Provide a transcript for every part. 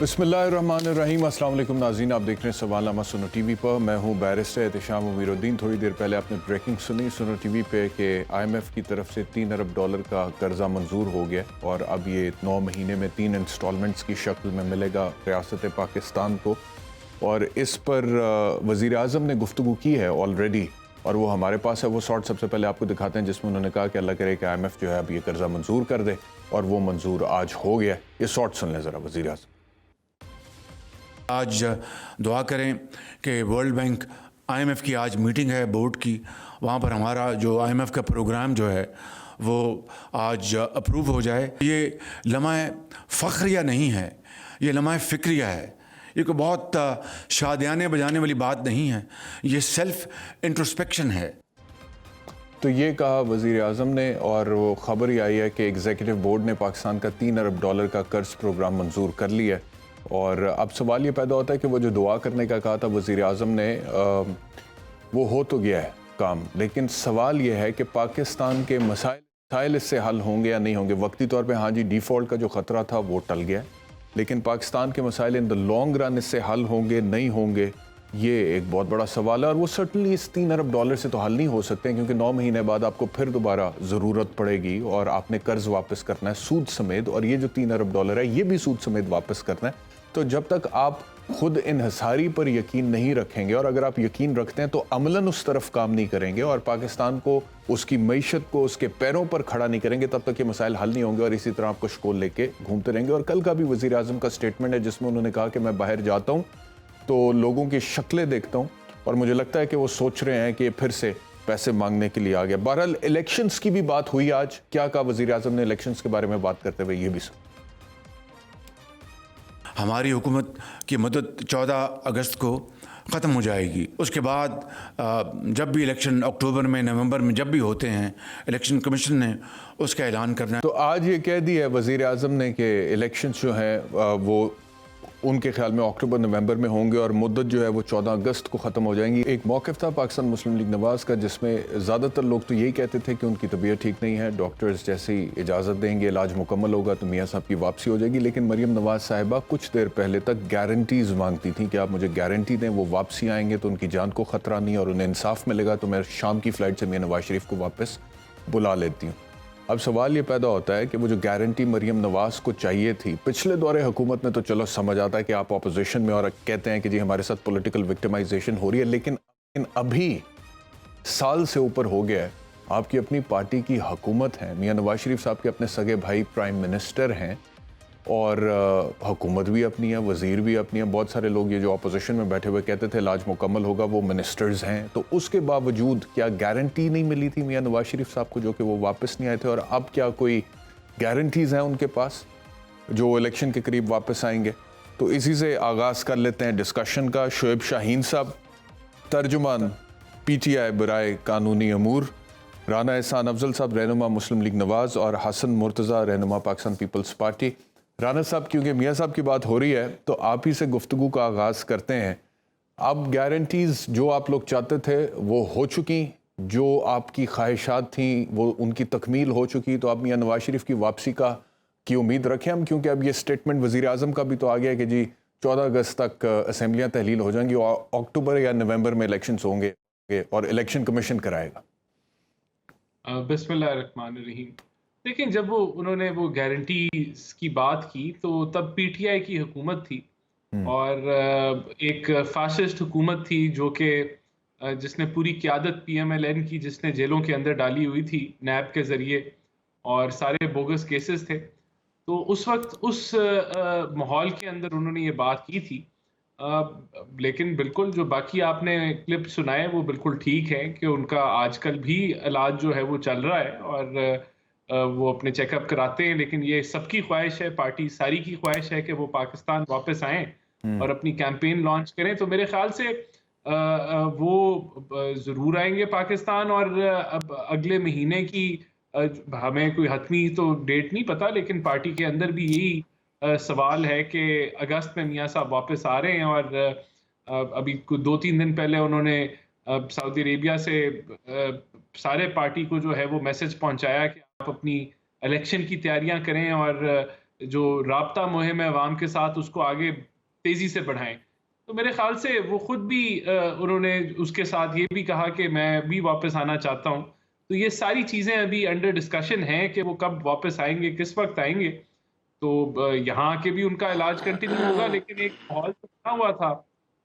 बिस्मिल्लाहिर्रहमानिर्रहीम। अस्सलाम वालेकुम नाज़रीन, आप देख रहे हैं सवालनामा सुनो टीवी पर। मैं हूं बैरिस्टर एहतिशाम अमीरुद्दीन। थोड़ी देर पहले आपने ब्रेकिंग सुनी सुनो टीवी पे कि IMF की तरफ से $3 अरब का कर्जा मंजूर हो गया और अब ये 9 महीने में 3 इंस्टॉलमेंट्स की शक्ल में मिलेगा रियासत पाकिस्तान को। और इस पर वज़ीर आज़म ने गुफ्तगू की है ऑलरेडी और वो हमारे पास है। वो शॉर्ट सबसे पहले आपको दिखाते हैं जिसमें उन्होंने कहा कि अल्लाह करे कि IMF जो है अब ये कर्जा मंजूर कर दे, और वो मंजूर आज हो गया। ये शॉर्ट सुन लें ज़रा वज़ीर आज़म। आज दुआ करें कि वर्ल्ड बैंक IMF की आज मीटिंग है बोर्ड की, वहाँ पर हमारा जो IMF का प्रोग्राम जो है वो आज अप्रूव हो जाए। ये लम्हा फ़ख्रिया नहीं है, ये लम्हा फ़िक्रिया है। ये कोई बहुत शादियाने बजाने वाली बात नहीं है, ये सेल्फ इंट्रोस्पेक्शन है। तो ये कहा वज़ीर आज़म ने, और वो ख़बर ही आई है कि एग्जीक्यूटिव बोर्ड ने पाकिस्तान का $3 अरब का कर्ज प्रोग्राम मंजूर कर लिया है। और अब सवाल ये पैदा होता है कि वो जो दुआ करने का कहा था वज़ीर आज़म ने, वो हो तो गया है काम, लेकिन सवाल ये है कि पाकिस्तान के मसाइल इससे हल होंगे या नहीं होंगे। वक्ती तौर पे हाँ जी, डिफ़ॉल्ट का जो ख़तरा था वो टल गया, लेकिन पाकिस्तान के मसाइल इन द लॉन्ग रन इससे हल होंगे नहीं होंगे, ये एक बहुत बड़ा सवाल है। और वो सर्टनली इस $3 अरब से तो हल नहीं हो सकते हैं, क्योंकि 9 महीने बाद आपको फिर दोबारा ज़रूरत पड़ेगी और आपने कर्ज़ वापस करना है सूद समेत, और ये जो $3 अरब है ये भी सूद समेत वापस करना है। तो जब तक आप खुद इन्हिसारी पर यकीन नहीं रखेंगे, और अगर आप यकीन रखते हैं तो अमलन उस तरफ काम नहीं करेंगे और पाकिस्तान को, उसकी मईशत को उसके पैरों पर खड़ा नहीं करेंगे, तब तक ये मसाइल हल नहीं होंगे और इसी तरह आपको शकोल लेके घूमते रहेंगे। और कल का भी वज़ीर आज़म का स्टेटमेंट है जिसमें उन्होंने कहा कि मैं बाहर जाता हूँ तो लोगों की शक्लें देखता हूँ, और मुझे लगता है कि वो सोच रहे हैं कि फिर से पैसे मांगने के लिए आ गया। बहरहाल इलेक्शंस की भी बात हुई आज। क्या कहा वज़ीर आज़म ने इलेक्शंस के बारे में बात करते हुए, ये भी सुन। हमारी हुकूमत की मदद 14 अगस्त को ख़त्म हो जाएगी। उसके बाद जब भी इलेक्शन अक्टूबर में, नवंबर में जब भी होते हैं, इलेक्शन कमीशन ने उसका ऐलान करना है। तो आज ये कह दिया है वज़ीर आज़म ने कि इलेक्शंस जो हैं वो उनके ख्याल में अक्टूबर नवंबर में होंगे और मुद्दत जो है वो 14 अगस्त को ख़त्म हो जाएंगी। एक मौक़िफ़ था पाकिस्तान मुस्लिम लीग नवाज़ का जिसमें ज़्यादातर लोग तो यही कहते थे कि उनकी तबीयत ठीक नहीं है, डॉक्टर्स जैसे ही इजाज़त देंगे, इलाज मुकम्मल होगा तो मियाँ साहब की वापसी हो जाएगी। लेकिन मरीम नवाज़ साहिबा कुछ देर पहले तक गारंटीज़ मांगती थी कि आप मुझे गारंटी दें वो वापसी आएंगे तो उनकी जान को ख़तरा नहीं और उन्हें इंसाफ मिलेगा, तो मैं शाम की फ़्लाइट से मियाँ नवाज़ शरीफ को वापस बुला लेती हूँ। अब सवाल ये पैदा होता है कि वो जो गारंटी मरीम नवाज़ को चाहिए थी पिछले दौरे हुकूमत में, तो चलो समझ आता है कि आप अपोजिशन में और कहते हैं कि जी हमारे साथ पॉलिटिकल विक्टिमाइजेशन हो रही है, लेकिन अभी साल से ऊपर हो गया है, आपकी अपनी पार्टी की हुकूमत है, मियाँ नवाज़ शरीफ साहब के अपने सगे भाई प्राइम मिनिस्टर हैं, और हुकूमत भी अपनी है, वज़ीर भी अपनी है। बहुत सारे लोग ये जो अपोजिशन में बैठे हुए कहते थे इलाज मुकम्मल होगा, वो मिनिस्टर्स हैं। तो उसके बावजूद क्या गारंटी नहीं मिली थी मियाँ नवाज़ शरीफ साहब को, जो कि वो वापस नहीं आए थे, और अब क्या कोई गारंटीज़ हैं उनके पास जो इलेक्शन के करीब वापस आएंगे? तो इसी से आगाज़ कर लेते हैं डिस्कशन का। शोएब शाहीन साहब, तर्जुमान PTI बराए कानूनी अमूर, राना एहसान अफजल साहब रहनुमा मुस्लिम लीग नवाज़, और हसन मुर्तज़ा रहनुमा पाकिस्तान पीपल्स पार्टी। राना साहब, क्योंकि मियाँ साहब की बात हो रही है तो आप ही से गुफ्तगू का आगाज़ करते हैं। अब गारंटीज़ जो आप लोग चाहते थे वो हो चुकी, जो आपकी ख्वाहिशात थी वो उनकी तकमील हो चुकी, तो अब मियाँ नवाज़ शरीफ की वापसी की उम्मीद रखें हम? क्योंकि अब ये स्टेटमेंट वज़ीर आज़म का भी तो आ गया है कि जी 14 अगस्त तक असम्बलियाँ तहलील हो जाएंगी और अक्टूबर या नवंबर में इलेक्शंस होंगे और इलेक्शन कमीशन कराएगा। बिस्मिल्लाहिर्रहमानिर्रहीम। देखिए, जब उन्होंने वो गारंटीज की बात की तो तब PTI की हुकूमत थी और एक फासिस्ट हुकूमत थी जो कि जिसने पूरी क़यादत PMLN की, जिसने जेलों के अंदर डाली हुई थी नैब के ज़रिए, और सारे बोगस केसेस थे। तो उस वक्त उस माहौल के अंदर उन्होंने ये बात की थी। लेकिन बिल्कुल जो बाकी आपने क्लिप सुनाए वो बिल्कुल ठीक है कि उनका आजकल भी इलाज जो है वो चल रहा है और वो अपने चेकअप कराते हैं। लेकिन ये सबकी ख्वाहिश है, पार्टी सारी की ख्वाहिश है कि वो पाकिस्तान वापस आएँ और अपनी कैंपेन लॉन्च करें। तो मेरे ख्याल से वो ज़रूर आएंगे पाकिस्तान, और अब अगले महीने की हमें कोई हतमी तो डेट नहीं पता, लेकिन पार्टी के अंदर भी यही सवाल है कि अगस्त में मियाँ साहब वापस आ रहे हैं। और अभी 2-3 दिन पहले उन्होंने सऊदी अरेबिया से सारे पार्टी को जो है वो मैसेज पहुंचाया कि आप अपनी इलेक्शन की तैयारियां करें और जो राब्ता मुहिम है अवाम के साथ, उसको आगे तेज़ी से बढ़ाएं। तो मेरे ख्याल से वो खुद भी उन्होंने उसके साथ ये भी कहा कि मैं भी वापस आना चाहता हूँ। तो ये सारी चीज़ें अभी अंडर डिस्कशन हैं कि वो कब वापस आएंगे, किस वक्त आएंगे। तो यहाँ आके भी उनका इलाज कंटिन्यू होगा, लेकिन एक माहौल तो बना हुआ था।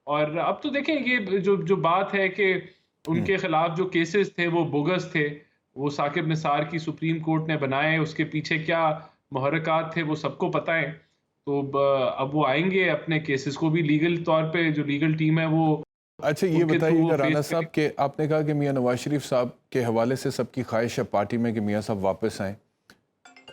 और अब तो देखें, ये जो जो बात है कि उनके खिलाफ जो केसेस थे वो बोगस थे, वो साकिब निसार की सुप्रीम कोर्ट ने बनाए, उसके पीछे क्या मुहर्रिकात थे वो सबको पता है। तो अब वो आएंगे, अपने केसेस को भी लीगल तौर पे, जो लीगल टीम है वो अच्छा ये उनके थ्रू बताइएगा वो राना फेस साहब कि आपने कहा कि मियां नवाज शरीफ साहब के हवाले से सबकी ख्वाहिश है पार्टी में कि मियां साहब वापस आएँ,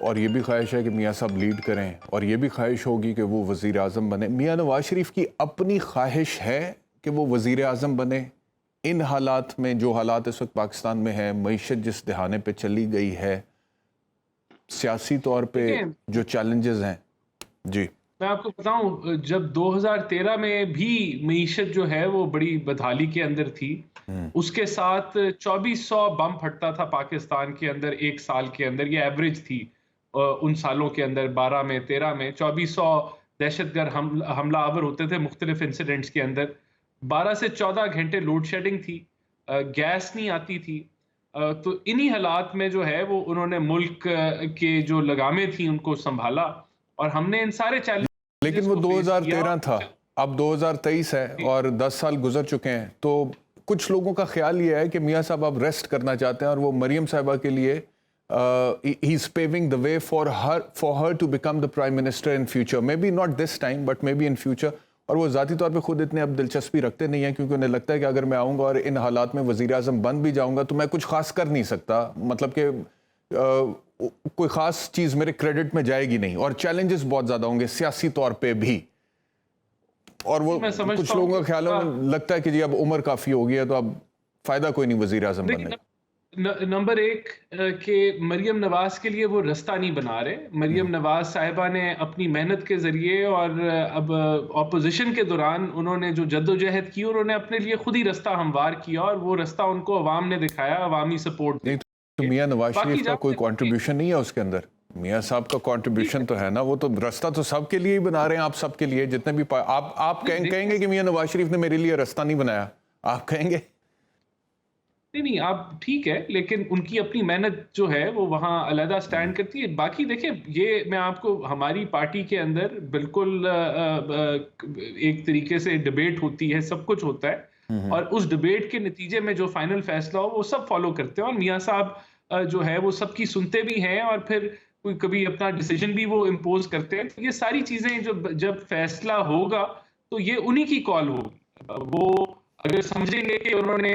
और ये भी ख्वाहिश है कि मियां साहब लीड करें, और ये भी ख्वाहिश होगी कि वो वज़ीर आज़म बने। मियां नवाज शरीफ की अपनी ख्वाहिश है कि वो वज़ीर आज़म बने इन हालात में, जो हालात इस वक्त पाकिस्तान में हैं, मईशत जिस दहाने पे चली गई है, सियासी तौर पे देखें, जो चैलेंजेस हैं? जी मैं आपको बताऊं, जब 2013 में भी मईशत जो है वो बड़ी बदहाली के अंदर थी, उसके साथ 2400 बम फटता था पाकिस्तान के अंदर एक साल के अंदर, ये एवरेज थी उन सालों के अंदर। 12 में, 13 में 2400 दहशतगर्द हमलावर होते थे मुख्तलिफ इंसिडेंट्स के अंदर। 12 से 14 घंटे लोड शेडिंग थी, गैस नहीं आती थी। तो इन्हीं हालात में जो है वो उन्होंने मुल्क के जो लगामें थी उनको संभाला, और हमने इन सारे लेकिन चैलेंजेस वो को फेस किया। 2013 था, अब 2023 है और 10 साल गुजर चुके हैं। तो कुछ लोगों का ख्याल ये है कि मियां साहब अब रेस्ट करना चाहते हैं और वो मरियम साहिबा के लिए ही is paving the way for her to become the prime minister in future, maybe not this time but maybe in future. और वो ज़ाती तौर पे खुद इतने अब दिलचस्पी रखते नहीं हैं, क्योंकि उन्हें लगता है कि अगर मैं आऊँगा और इन हालात में वज़ीर आज़म बन भी जाऊँगा तो मैं कुछ खास कर नहीं सकता, मतलब कि कोई ख़ास चीज़ मेरे क्रेडिट में जाएगी नहीं, और चैलेंजेस बहुत ज़्यादा होंगे सियासी तौर पे भी। और वो मैं समझता कुछ लोगों का ख्याल लगता है कि जी अब उम्र काफ़ी हो गई है, तो अब फ़ायदा कोई नहीं वज़ीर आज़म बनने का। नंबर एक कि मरियम नवाज के लिए वो रास्ता नहीं बना रहे। मरियम नवाज साहिबा ने अपनी मेहनत के जरिए और अब ऑपोजिशन के दौरान उन्होंने जो जद्दोजहद की, उन्होंने अपने लिए खुद ही रास्ता हमवार किया, और वो रास्ता उनको अवाम ने दिखाया, अवामी सपोर्ट नहीं तो मियां नवाज बाकी शरीफ का कोई जहाँ कंट्रीब्यूशन नहीं है उसके अंदर? मियां साहब का कंट्रीब्यूशन तो है ना, वो तो रास्ता तो सबके लिए ही बना रहे हैं, आप सबके लिए जितने भी आप कहेंगे कि मियां नवाज शरीफ ने मेरे लिए रास्ता नहीं बनाया, आप कहेंगे? नहीं, आप ठीक है, लेकिन उनकी अपनी मेहनत जो है वो वहाँ अलहदा स्टैंड करती है। बाकी देखिए, ये मैं आपको, हमारी पार्टी के अंदर बिल्कुल एक तरीके से डिबेट होती है, सब कुछ होता है, और उस डिबेट के नतीजे में जो फाइनल फैसला हो वो सब फॉलो करते हैं, और मियाँ साहब जो है वो सबकी सुनते भी हैं, और फिर कोई कभी अपना डिसीजन भी वो इम्पोज करते हैं। तो ये सारी चीज़ें जब फैसला होगा तो ये उन्हीं की कॉल होगी। वो अगर समझेंगे कि उन्होंने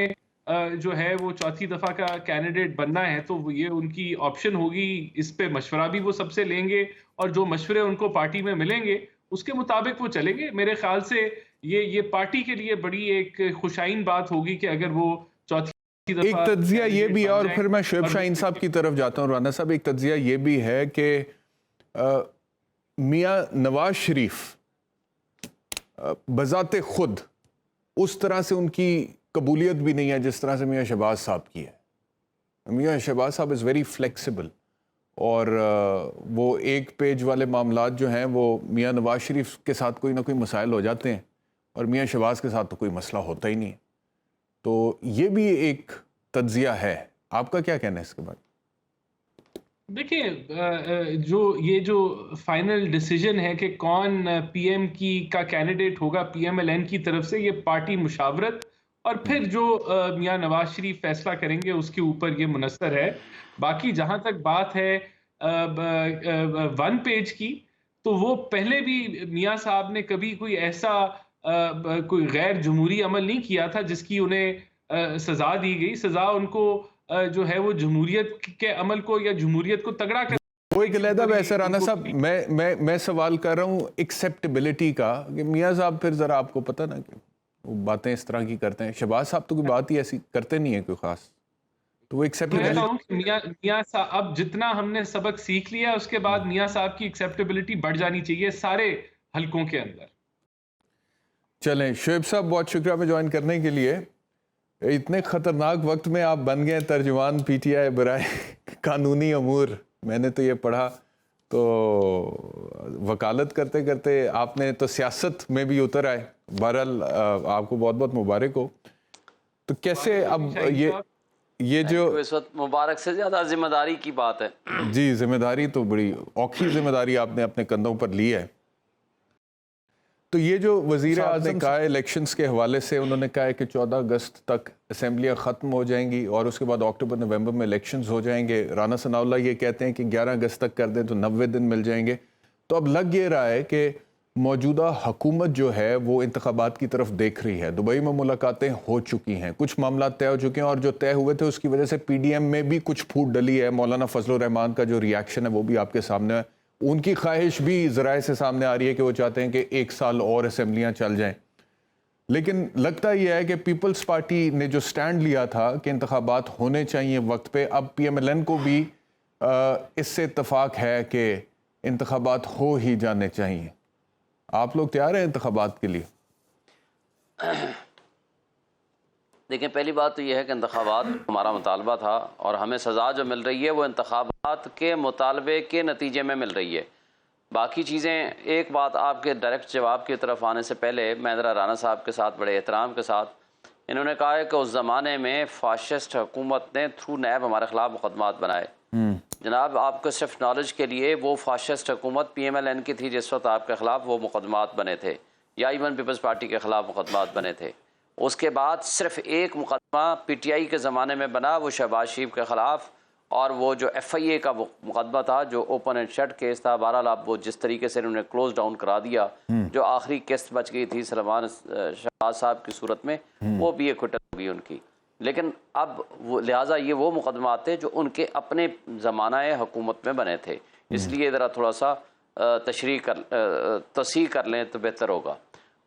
जो है वो चौथी दफा का कैंडिडेट बनना है, तो ये उनकी ऑप्शन होगी। इस पे मशवरा भी वो सबसे लेंगे, और जो मशवरे उनको पार्टी में मिलेंगे उसके मुताबिक वो चलेंगे। मेरे ख्याल से ये पार्टी के लिए बड़ी एक खुशाइन बात होगी कि अगर वो चौथी एक दफा तज्जिया ये भी है, और जाए। फिर मैं शोएब शाहीन साहब की तरफ जाता हूँ। राना साहब, एक तज्जिया ये भी है कि मियां नवाज शरीफ बजाते खुद उस तरह से उनकी कबूलियत भी नहीं है जिस तरह से मियां शहबाज साहब की है। मियां शहबाज साहब इज़ वेरी फ्लेक्सिबल, और वो एक पेज वाले मामलात जो हैं वो मियां नवाज शरीफ के साथ कोई ना कोई मसाइल हो जाते हैं, और मियां शहबाज के साथ तो कोई मसला होता ही नहीं। तो ये भी एक तज्जिया है, आपका क्या कहना है इसके बाद? देखिए, जो फाइनल डिसीजन है कि कौन पीएम का कैंडिडेट होगा पीएमएलएन की तरफ से, ये पार्टी मुशावरत और फिर जो मियां नवाज शरीफ फैसला करेंगे उसके ऊपर ये मुनस्सर है। बाकी जहां तक बात है वन पेज की, तो वो पहले भी मियां साहब ने कभी कोई ऐसा कोई गैर जमहूरी अमल नहीं किया था जिसकी उन्हें सजा दी गई। सजा उनको जो है वो जमहूरियत के अमल को या जमहूरियत को तगड़ा कर वो एक अलहदा बहस है राना साहब। मैं सवाल कर रहा हूँ एक्सेप्टेबिलिटी का, कि मियाँ साहब फिर ज़रा आपको पता ना कि वो बातें इस तरह की करते हैं। शहबाज साहब तो कोई बात ही ऐसी करते नहीं है कोई ख़ास, तो वो मैं एक्सेप्टेबिलिटी। कहता हूं कि मियां साहब, अब जितना हमने सबक सीख लिया उसके बाद मियां साहब की एक्सेप्टेबिलिटी बढ़ जानी चाहिए सारे हलकों के अंदर। चलें, शोएब साहब बहुत शुक्रिया में ज्वाइन करने के लिए। इतने ख़तरनाक वक्त में आप बन गए तर्जुमान पीटीआई बराए कानूनी अमूर। मैंने तो ये पढ़ा तो वकालत करते करते आपने तो सियासत में भी उतर आए। बहरहाल आपको बहुत बहुत मुबारक हो। तो कैसे अब ये जो इस वक्त मुबारक से ज्यादा जिम्मेदारी की बात है। जी, जिम्मेदारी तो बड़ी औखी जिम्मेदारी आपने अपने कंधों पर ली है। तो ये जो वज़ीर आज़म ने कहा है इलेक्शंस के हवाले से, उन्होंने कहा है कि 14 अगस्त तक असम्बलियाँ ख़त्म हो जाएंगी और उसके बाद अक्टूबर नवंबर में इलेक्शंस हो जाएंगे। राना सनाउल्लाह ये कहते हैं कि 11 अगस्त तक कर दें तो 90 दिन मिल जाएंगे। तो अब लग ये रहा है कि मौजूदा हुकूमत जो है वो इंतखाबात की तरफ देख रही है। दुबई में मुलाकातें हो चुकी हैं, कुछ मामला तय हो चुके हैं और जो तय हुए थे उसकी वजह से PDM में भी कुछ फूट डली है। मौलाना फजलुर रहमान का जो रिएक्शन है वो भी आपके सामने है। उनकी ख्वाहिश भी ज़राए से सामने आ रही है कि वो चाहते हैं कि 1 साल और असम्बलियाँ चल जाएं। लेकिन लगता यह है कि पीपल्स पार्टी ने जो स्टैंड लिया था कि इंतखाबात होने चाहिए वक्त पे, अब PMLN को भी इससे इत्तफाक है कि इंतखाबात हो ही जाने चाहिए। आप लोग तैयार हैं इंतखाबात के लिए? देखिए, पहली बात तो यह है कि इंतखाबात हमारा मुतालबा था और हमें सज़ा जो मिल रही है वो इंतखाबात के मुतालबे के नतीजे में मिल रही है। बाकी चीज़ें, एक बात आपके डायरेक्ट जवाब की तरफ आने से पहले मैं ज़रा राना साहब के साथ बड़े एहतराम के साथ, इन्होंने कहा है कि उस ज़माने में फाशिस्ट हुकूमत ने थ्रू नैब हमारे ख़िलाफ़ मुकदमात बनाए। जनाब, आपको सिर्फ नॉलेज के लिए, वो फाशिस्ट हुकूमत PMLN की थी जिस वक्त आपके ख़िलाफ़ वो मुकदमात बने थे, या इवन पीपल्स पार्टी के ख़िलाफ़ मुकदमात बने थे। उसके बाद सिर्फ एक मुकदमा PTI के ज़माने में बना, वो शहबाज शरीफ के ख़िलाफ़, और वो जो FIA का मुकदमा था जो ओपन एंड शट केस था। बहरहाल आप वो जिस तरीके से उन्होंने क्लोज डाउन करा दिया, जो आखिरी किस्त बच गई थी सलमान शहबाज साहब की सूरत में, वो भी एक्विटल होगी उनकी। लेकिन अब वो लिहाजा ये वो मुकदमात थे जो उनके अपने ज़माना हुकूमत में बने थे। इसलिए ज़रा थोड़ा सा तस्हीह कर लें तो बेहतर होगा।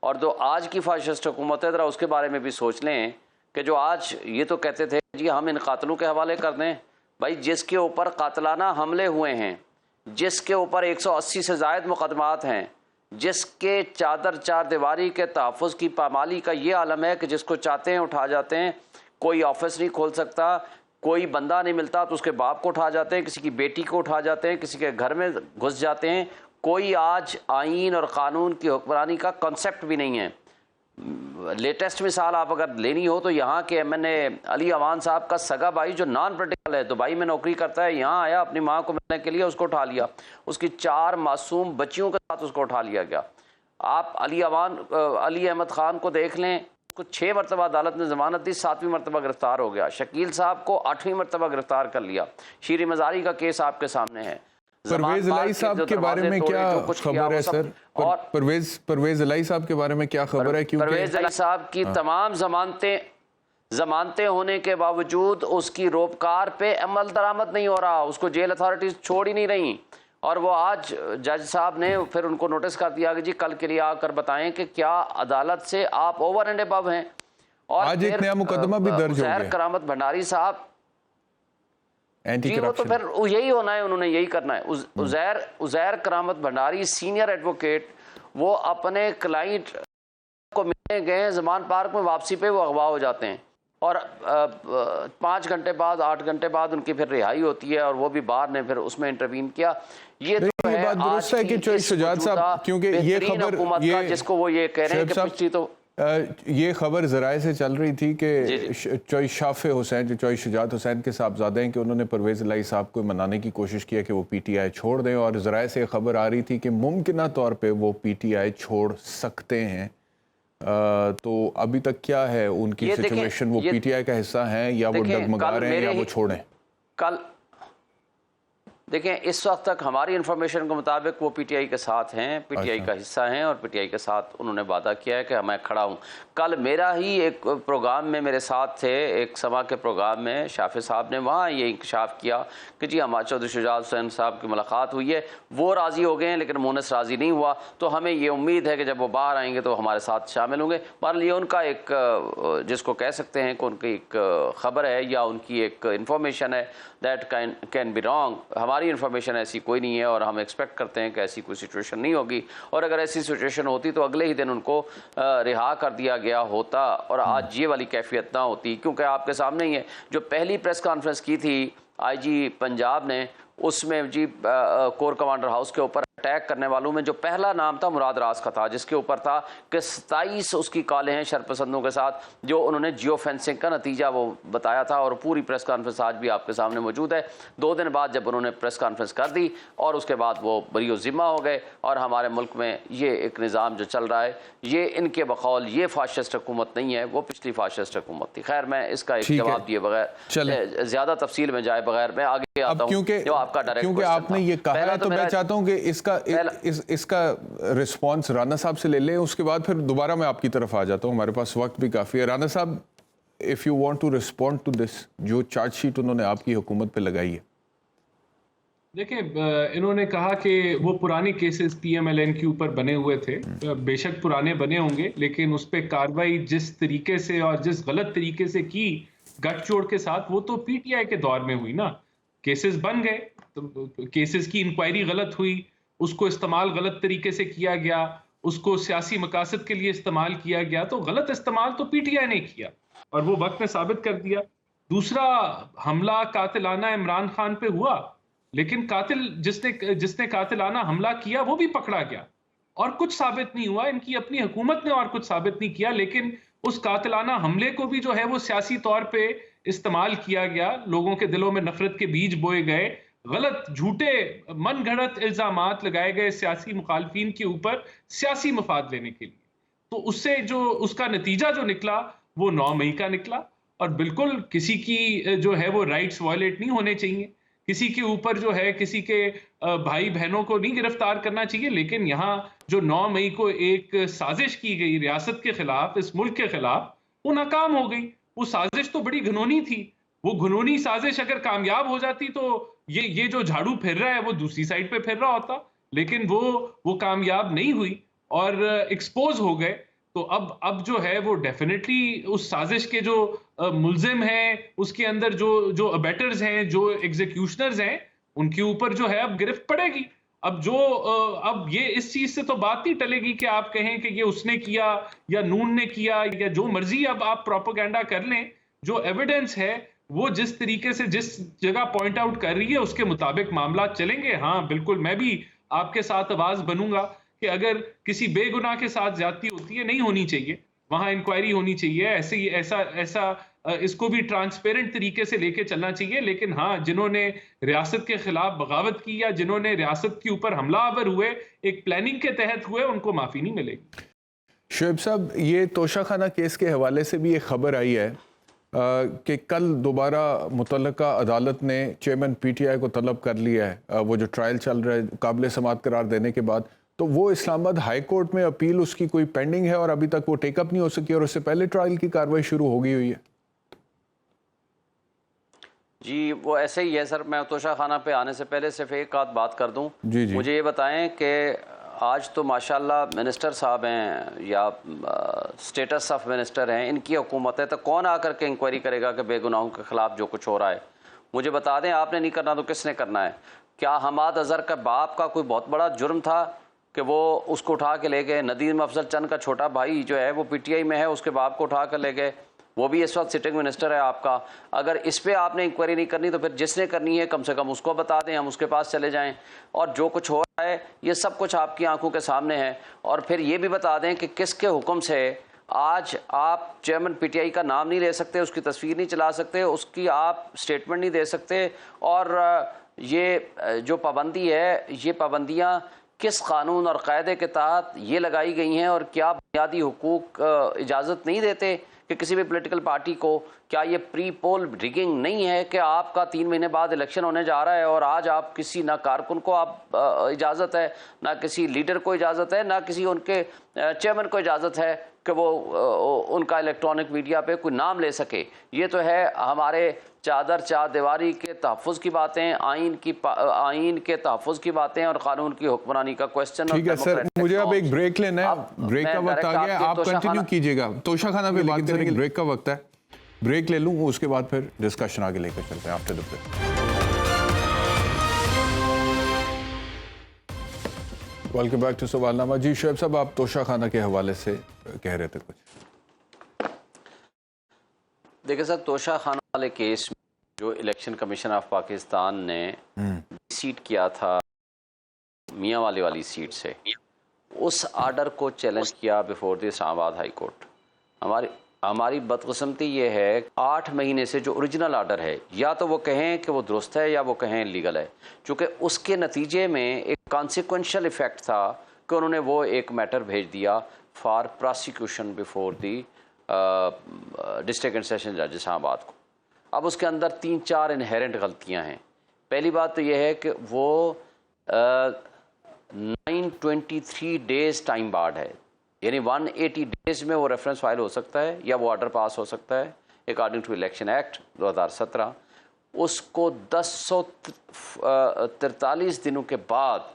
और जो आज की फाशिस्ट हुकूमत है, ज़रा उसके बारे में भी सोच लें कि जो आज ये तो कहते थे जी हम इन कातलों के हवाले कर दें। भाई, जिसके ऊपर कातलाना हमले हुए हैं, जिसके ऊपर 180 से ज़ायद मुकदमात हैं, जिसके चार दीवारी के तहफ़्फ़ुज़ की पामाली का ये आलम है कि जिसको चाहते हैं उठा जाते हैं, कोई ऑफिस नहीं खोल सकता, कोई बंदा नहीं मिलता तो उसके बाप को उठा जाते हैं, किसी की बेटी को उठा जाते हैं, किसी के घर में घुस जाते हैं। कोई आज आईन और क़ानून की हुक्मरानी का कॉन्सेप्ट भी नहीं है। लेटेस्ट मिसाल आप अगर लेनी हो तो यहाँ के MNA अली अवान साहब का सगा भाई जो नॉन पोलिटिकल है, दुबई में नौकरी करता है, यहाँ आया अपनी माँ को मिलने के लिए, उसको उठा लिया। उसकी 4 मासूम बच्चियों के साथ उसको उठा लिया गया। आप अली अहमद ख़ान को देख लें, उसको 6 मरतबा अदालत ने ज़मानत दी, 7वीं मरतबा गिरफ्तार हो गया। शकील साहब को 8वीं मरतबा गिरफ्तार कर लिया। शीरी मज़ारी का केस आपके सामने है। परवेज इलाही साहब के बारे में क्या खबर है सर? और परवेज इलाही साहब के बारे में क्या खबर है? क्योंकि परवेज इलाही साहब की तमाम जमानतें होने के बावजूद उसकी रोपकार पे अमल दरामद नहीं हो रहा, उसको जेल अथॉरिटीज छोड़ ही नहीं रही। और वो आज जज साहब ने फिर उनको नोटिस कर दिया कि जी कल के लिए आकर बताएं कि क्या अदालत से आप ओवर एंड अबव हैं। और आज एक नया मुकदमा भी दर्ज हो गया। उज़ैर करामत भंडारी साहब, एंटी जी वो तो फिर यही होना है, उन्होंने यही करना है। उज़ैर करामत भंडारी सीनियर एडवोकेट, वो अपने क्लाइंट को मिलने गए ज़मान पार्क में, वापसी पे वो अगवा हो जाते हैं और 5 घंटे बाद 8 घंटे बाद उनकी फिर रिहाई होती है और वो भी बार ने फिर उसमें इंटरवीन किया। ये तो है बात दुरुस्त है कि चॉइस शुजात साहब, क्योंकि ये खबर ये जिसको वो ये कह रहे हैं कि पिछली तो ये खबर ज़राए से चल रही थी कि चॉइस शाफे हुसैन जो चॉइस शुजात हुसैन के साहबजादे हैं कि उन्होंने परवेज़ इलाही साहब को मनाने की कोशिश किया कि वो PTI छोड़ दें, और ज़राए से खबर आ रही थी कि मुमकिन तौर पे वो PTI छोड़ सकते हैं। तो अभी तक क्या है उनकी सिचुएशन? वो PTI का हिस्सा हैं या वो डगमगा रहे हैं या वो छोड़ें? कल देखें, इस वक्त तक हमारी इंफॉर्मेशन के मुताबिक वो PTI के साथ हैं, PTI का हिस्सा हैं और PTI के साथ उन्होंने वादा किया है कि मैं खड़ा हूँ। कल मेरा ही एक प्रोग्राम में मेरे साथ थे, एक समा के प्रोग्राम में शाफे साहब ने वहाँ ये इंकशाफ किया कि जी हमारे चौधरी शुजात हुसैन साहब की मुलाकात हुई है, वो राज़ी हो गए हैं लेकिन मोनस राज़ी नहीं हुआ। तो हमें ये उम्मीद है कि जब वो बाहर आएंगे तो हमारे साथ शामिल होंगे। बहरहाल ये उनका एक, जिसको कह सकते हैं कि उनकी एक ख़बर है या उनकी एक इंफॉर्मेशन है, दैट कैन बी रॉन्ग। हमारी इंफॉर्मेशन ऐसी कोई नहीं है और हम एक्सपेक्ट करते हैं कि ऐसी कोई सिचुएशन नहीं होगी, और अगर ऐसी सिचुएशन होती तो अगले ही दिन उनको रिहा कर दिया गया होता और आज ये वाली कैफियत ना होती। क्योंकि आपके सामने ही है, जो पहली प्रेस कॉन्फ्रेंस की थी IG पंजाब ने, उसमें जी कोर कमांडर हाउस के ऊपर अटैक करने वालों में जो पहला नाम था मुराद राज का था, जिसके ऊपर था कि 27 उसकी कॉलें हैं शरपसंदों के साथ, जो उन्होंने जियो फेंसिंग का नतीजा वो बताया था। और पूरी प्रेस कॉन्फ्रेंस आज भी आपके सामने मौजूद है। 2 दिन बाद जब उन्होंने प्रेस कॉन्फ्रेंस कर दी और उसके बाद वो बरी ज़िम्मा हो गए। और हमारे मुल्क में ये एक निज़ाम जो चल रहा है, ये इनके बकौल ये फाशिस्ट हुकूमत नहीं है, वो पिछली फाशिस्ट हुकूमत थी। खैर, मैं इसका एक जवाब दिए बगैर, ज़्यादा तफसील में जाए बगैर मैं आगे आता हूँ। जो आपका डायरेक्ट क्योंकि आपने ये कहा है तो मैं चाहता हूँ कि इसका रिस्पांस राना साहब से ले लें, उसके बाद फिर दोबारा मैं आपकी तरफ आ जाता हूँ, हमारे पास वक्त भी काफ़ी है। राना साहब, if you want to respond to this, जो चार्जशीट उन्होंने आपकी हुकूमत पे लगाई है। देखिए, इन्होंने कहा कि वो पुराने केसेस पीएमएलएन के ऊपर बने हुए थे। बेशक पुराने बने होंगे, लेकिन उस पर कार्रवाई जिस तरीके से और जिस गलत तरीके से की गठजोड़ के साथ, वो तो पीटीआई के दौर में हुई ना। केसेस बन गए, तो केसेस की इंक्वायरी गलत हुई, उसको इस्तेमाल गलत तरीके से किया गया, उसको सियासी मकासद के लिए इस्तेमाल किया गया। तो गलत इस्तेमाल तो पीटीआई ने किया और वो वक्त ने साबित कर दिया। दूसरा हमला कातिलाना इमरान खान पे हुआ, लेकिन कातिल जिसने कातिलाना हमला किया वो भी पकड़ा गया और कुछ साबित नहीं हुआ। इनकी अपनी हुकूमत ने और कुछ साबित नहीं किया, लेकिन उस कातिलाना हमले को भी जो है वो सियासी तौर पे इस्तेमाल किया गया। लोगों के दिलों में नफरत के बीज बोए गए, गलत झूठे मनगढ़ंत इल्जामात लगाए गए सियासी मुखालफिन के ऊपर सियासी मफाद लेने के लिए। तो उससे जो उसका नतीजा जो निकला वो 9 मई का निकला। और बिल्कुल किसी की जो है वो राइट्स वायलेट नहीं होने चाहिए, किसी के ऊपर जो है किसी के भाई बहनों को नहीं गिरफ्तार करना चाहिए। लेकिन यहाँ जो 9 मई को एक साजिश की गई रियासत के खिलाफ, इस मुल्क के खिलाफ, वो नाकाम हो गई। वो साजिश तो बड़ी घिनौनी थी। वो घिनौनी साजिश अगर कामयाब हो जाती तो ये जो झाड़ू फिर रहा है वो दूसरी साइड पे फिर रहा होता, लेकिन वो कामयाब नहीं हुई और एक्सपोज हो गए। तो अब जो है वो डेफिनेटली उस साजिश के जो मुल्जिम हैं, उसके अंदर जो अबेटर्स हैं, जो एग्जीक्यूशनर्स हैं, उनके ऊपर जो है अब गिरफ्त पड़ेगी। अब ये इस चीज से तो बात नहीं टलेगी कि आप कहें कि ये उसने किया या नून ने किया या जो मर्जी अब आप प्रोपेगेंडा कर लें। जो एविडेंस है वो जिस तरीके से जिस जगह पॉइंट आउट कर रही है उसके मुताबिक मामला चलेंगे। हाँ, बिल्कुल, मैं भी आपके साथ आवाज बनूंगा कि अगर किसी बेगुनाह के साथ ज्यादती होती है, नहीं होनी चाहिए, वहां इंक्वायरी होनी चाहिए। ऐसा इसको भी ट्रांसपेरेंट तरीके से लेके चलना चाहिए। लेकिन हाँ, जिन्होंने रियासत के खिलाफ बगावत की या जिन्होंने रियासत के ऊपर हमलावर हुए, एक प्लानिंग के तहत हुए, उनको माफी नहीं मिलेगी। शुएब साहब, ये तोशाखाना केस के हवाले से भी एक खबर आई है कि कल दोबारा मुतल्लका अदालत ने चेयरमैन पीटीआई को तलब कर लिया है। वो जो ट्रायल चल रहा है काबिल समाअत करार देने के बाद, तो वो इस्लामाबाद हाई कोर्ट में अपील उसकी कोई पेंडिंग है और अभी तक वो टेकअप नहीं हो सकी और उससे पहले ट्रायल की कार्रवाई शुरू हो गई हुई है। जी, वो ऐसे ही है सर। मैं तोशाखाना पे आने से पहले सिर्फ एक आध बात कर दूं। जी। मुझे ये बताएं कि आज तो माशाल्लाह मिनिस्टर साहब हैं या स्टेटस ऑफ मिनिस्टर हैं, इनकी हुकूमत है, तो कौन आकर के इंक्वायरी करेगा कि बेगुनाहों के खिलाफ जो कुछ हो रहा है? मुझे बता दें, आपने नहीं करना तो किसने करना है? क्या हमाद अजहर का बाप का कोई बहुत बड़ा जुर्म था कि वो उसको उठा के ले गए? नदीम अफजल चंद का छोटा भाई जो है वो पीटीआई में है, उसके बाप को उठा कर ले गए, वो भी इस वक्त सिटिंग मिनिस्टर है आपका। अगर इस पे आपने इंक्वायरी नहीं करनी तो फिर जिसने करनी है कम से कम उसको बता दें, हम उसके पास चले जाएं। और जो कुछ हो रहा है ये सब कुछ आपकी आंखों के सामने है। और फिर ये भी बता दें कि किसके हुक्म से आज आप चेयरमैन पीटीआई का नाम नहीं ले सकते, उसकी तस्वीर नहीं चला सकते, उसकी आप स्टेटमेंट नहीं दे सकते। और ये जो पाबंदी है, ये पाबंदियाँ किस कानून और कायदे के तहत ये लगाई गई हैं और क्या बुनियादी हुकूक इजाज़त नहीं देते कि किसी भी पॉलिटिकल पार्टी को? क्या ये प्री पोल रिगिंग नहीं है कि आपका 3 महीने बाद इलेक्शन होने जा रहा है और आज आप किसी ना कारकुन को आप इजाज़त है, ना किसी लीडर को इजाज़त है, ना किसी उनके चेयरमैन को इजाज़त है कि वो उनका इलेक्ट्रॉनिक मीडिया पे कोई नाम ले सके? ये तो है हमारे चादर चारदीवारी के तहफ़्फ़ुज़ की बातें, आइन के तहफ़्फ़ुज़ की बातें और कानून की हुक्मरानी का क्वेश्चन। ठीक है सर, मुझे अब एक ब्रेक लेना है, ब्रेक का वक्त आ गया, आप कंटिन्यू कीजिएगा। तोशाखाना पे बात करेंगे, ब्रेक का वक्त है, ब्रेक ले लूँ, उसके बाद फिर डिस्कशन आगे लेकर चलते हैं after the break. Welcome back to Sawalnama. जी शुएब साहब, आप तोशाखाना के हवाले से कह रहे थे कुछ। देखिए सर, तोशाखाना वाले केस में जो इलेक्शन कमीशन ऑफ पाकिस्तान ने सीट किया था मियाँ वाली सीट से, उस आर्डर को चैलेंज किया before the Islamabad high court. हमारी बदकिस्मती ये है 8 महीने से जो ओरिजिनल आर्डर है, या तो वो कहें कि वो दुरुस्त है या वो कहें लीगल है, चूँकि उसके नतीजे में एक कॉन्सिक्वेंशियल इफ़ेक्ट था कि उन्होंने वो एक मैटर भेज दिया for prosecution before the district and session जज इस्लामाबाद को। अब उसके अंदर 3-4 इनहेरेंट गलतियां हैं। पहली बात तो यह है कि वो 923 डेज़ टाइम बार्ड है, यानी 180 डेज़ में वो रेफरेंस फाइल हो सकता है या वो ऑर्डर पास हो सकता है अकॉर्डिंग टू इलेक्शन एक्ट 2017। उसको 1043 दिनों के बाद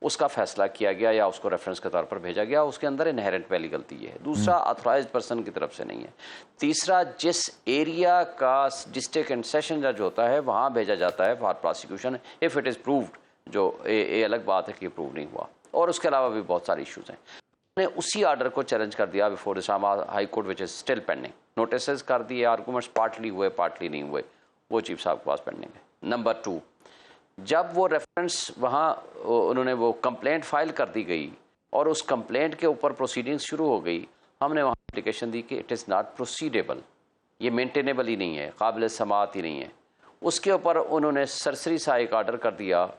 उसका फैसला किया गया या उसको रेफरेंस के तौर पर भेजा गया। उसके अंदर इनहेरेंट पहली गलती है। दूसरा, ऑथराइज्ड पर्सन की तरफ से नहीं है। तीसरा, जिस एरिया का डिस्ट्रिक्ट एंड सेशन जज होता है वहाँ भेजा जाता है for prosecution if it is proved, जो ये अलग बात है कि प्रूव नहीं हुआ। और उसके अलावा भी बहुत सारे इश्यूज़ हैं। ने उसी आर्डर को चैलेंज कर दिया before Islamabad high court which is still pending. Notice कर दिए, आर्गूमेंट्स पार्टली हुए पार्टली नहीं हुए, वो चीफ साहब के पास पेंडिंग है। नंबर 2, जब वो रेफरेंस वहाँ उन्होंने वो कंप्लेंट फाइल कर दी गई और उस कंप्लेंट के ऊपर प्रोसीडिंग्स शुरू हो गई, हमने वहाँ एप्लीकेशन दी कि इट इज़ नॉट प्रोसीडेबल, ये मेंटेनेबल ही नहीं है, काबिल समाअत ही नहीं है। उसके ऊपर उन्होंने सरसरी सा एक आर्डर कर दिया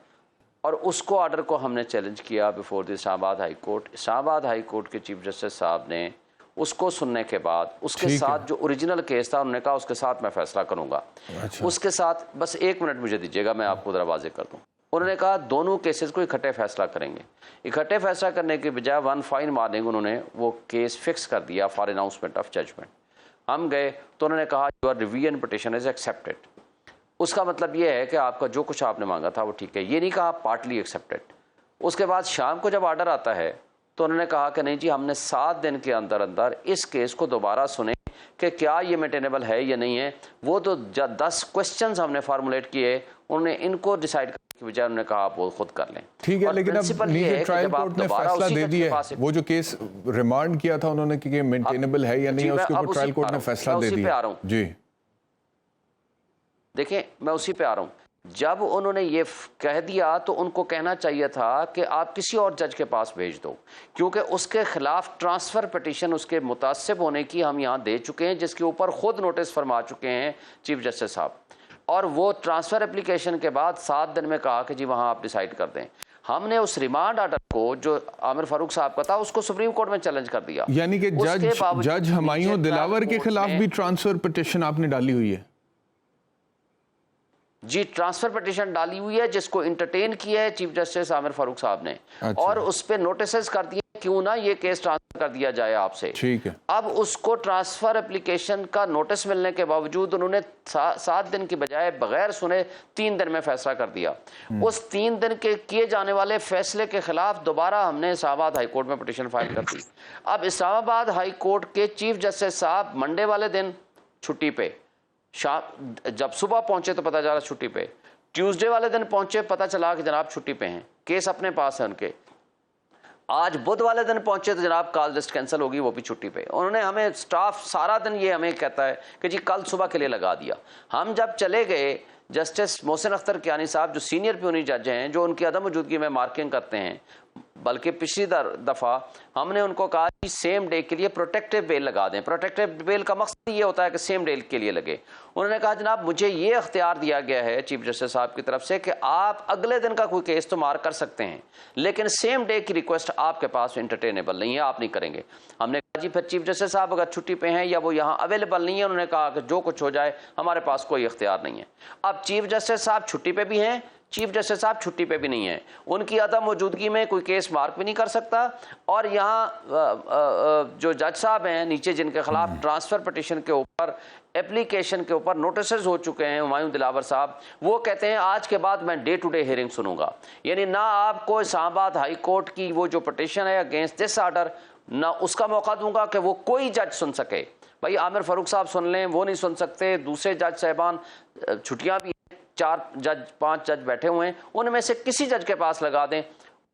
और उसको आर्डर को हमने चैलेंज किया before the Islamabad high court. Islamabad high court के चीफ जस्टिस साहब ने उसको सुनने के बाद उसके साथ जो ओरिजिनल केस था उन्होंने कहा उसके साथ मैं फैसला करूंगा। अच्छा। उसके साथ बस 1 मिनट मुझे दीजिएगा, मैं आपको ज़रा वाज़ेह कर दूं। उन्होंने कहा दोनों केसेस को इकट्ठे फैसला करेंगे। इकट्ठे फैसला करने के बजाय वन फाइन मॉर्निंग उन्होंने वो केस फिक्स कर दिया फॉर अनाउंसमेंट ऑफ जजमेंट। हम गए तो उन्होंने कहा your revision petition is accepted. उसका मतलब ये है कि आपका जो कुछ आपने मांगा था वो ठीक है, ये नहीं कहा पार्टली एक्सेप्टेड। उसके बाद शाम को जब ऑर्डर आता है तो उन्होंने कहा कि नहीं जी, हमने 7 दिन के अंदर अंदर इस केस को दोबारा सुने कि क्या ये मेंटेनेबल है या नहीं है। वो तो 10 क्वेश्चंस हमने फार्मूलेट किए, उन्होंने इनको डिसाइड करने की बजाय उन्होंने कहा आप वो खुद कर लें। ठीक है, लेकिन अब नीचे ट्रायल कोर्ट ने फैसला दे दिया है, वो जो केस रिमांड किया था उन्होंने कि मेंटेनेबल है या नहीं है, उसके ऊपर ट्रायल कोर्ट ने फैसला दे दिया। जी देखिए, मैं उसी पे आ रहा हूँ। जब उन्होंने ये कह दिया तो उनको कहना चाहिए था कि आप किसी और जज के पास भेज दो, क्योंकि उसके खिलाफ ट्रांसफ़र पिटीशन उसके मुतासिब होने की हम यहाँ दे चुके हैं, जिसके ऊपर खुद नोटिस फरमा चुके हैं चीफ जस्टिस साहब। और वो ट्रांसफ़र एप्लीकेशन के बाद 7 दिन में कहा कि जी वहाँ आप डिसाइड कर दें। हमने उस रिमांड ऑर्डर को जो आमिर फारूक साहब का था उसको सुप्रीम कोर्ट में चैलेंज कर दिया। यानी कि जज हुमायूं दिलावर के खिलाफ भी ट्रांसफर पिटीशन आपने डाली हुई है? जी, ट्रांसफर पिटीशन डाली हुई है जिसको इंटरटेन किया है चीफ जस्टिस आमिर फारूक साहब ने। अच्छा। और उस पे नोटिस कर दिए क्यों ना ये केस ट्रांसफर कर दिया जाए आपसे। ठीक है। अब उसको ट्रांसफर एप्लीकेशन का नोटिस मिलने के बावजूद उन्होंने 7 दिन की बजाय बगैर सुने 3 दिन में फैसला कर दिया। उस 3 दिन के किए जाने वाले फैसले के खिलाफ दोबारा हमने इस्लामाबाद हाई कोर्ट में पिटीशन फाइल कर दी। अब इस्लामाबाद हाई कोर्ट के चीफ जस्टिस साहब मंडे वाले दिन छुट्टी पे, शाम जब सुबह पहुंचे तो पता चला छुट्टी पे, ट्यूसडे वाले दिन पहुंचे पता चला कि जनाब छुट्टी पे हैं, केस अपने पास है उनके। आज बुध वाले दिन पहुंचे तो जनाब कॉल लिस्ट कैंसिल होगी, वो भी छुट्टी पे। उन्होंने हमें स्टाफ सारा दिन ये हमें कहता है कि जी कल सुबह के लिए लगा दिया। हम जब चले गए, जस्टिस मोहसिन अख्तर कियानी साहब जो सीनियर प्यूनी जज हैं, जो उनकी अदम मौजूदगी में मार्किंग करते हैं, बल्कि पिछली दफ़ा हमने उनको कहा कि सेम डे के लिए प्रोटेक्टिव बेल लगा दें। प्रोटेक्टिव बेल का मकसद ये होता है कि सेम डे के लिए लगे। उन्होंने कहा जनाब मुझे ये अख्तियार दिया गया है चीफ जस्टिस साहब की तरफ से कि आप अगले दिन का कोई केस तो मार्क कर सकते हैं, लेकिन सेम डे की रिक्वेस्ट आपके पास इंटरटेनेबल नहीं है, आप नहीं करेंगे। हमने कहा जी फिर चीफ जस्टिस साहब अगर छुट्टी पे हैं या वो यहाँ अवेलेबल नहीं है, उन्होंने कहा कि जो कुछ हो जाए हमारे पास कोई इख्तियार नहीं है। अब चीफ जस्टिस साहब छुट्टी पे भी हैं, चीफ जस्टिस साहब छुट्टी पे भी नहीं है, उनकी अदम मौजूदगी में कोई केस मार्क भी नहीं कर सकता। और यहाँ जो जज साहब हैं नीचे, जिनके खिलाफ ट्रांसफर पिटीशन के ऊपर एप्लीकेशन के ऊपर नोटिस हो चुके हैं, हुमायूं दिलावर साहब, वो कहते हैं आज के बाद मैं डे टू डे हियरिंग सुनूंगा। यानी ना आपको इस्लामाबाद हाई कोर्ट की वो जो पिटीशन है अगेंस्ट दिस आर्डर, ना उसका मौका दूंगा कि वो कोई जज सुन सके। भाई आमिर फारूक साहब सुन लें, वो नहीं सुन सकते। दूसरे जज साहबान, छुट्टियाँ भी 4 जज 5 जज बैठे हुए हैं, उनमें से किसी जज के पास लगा दें,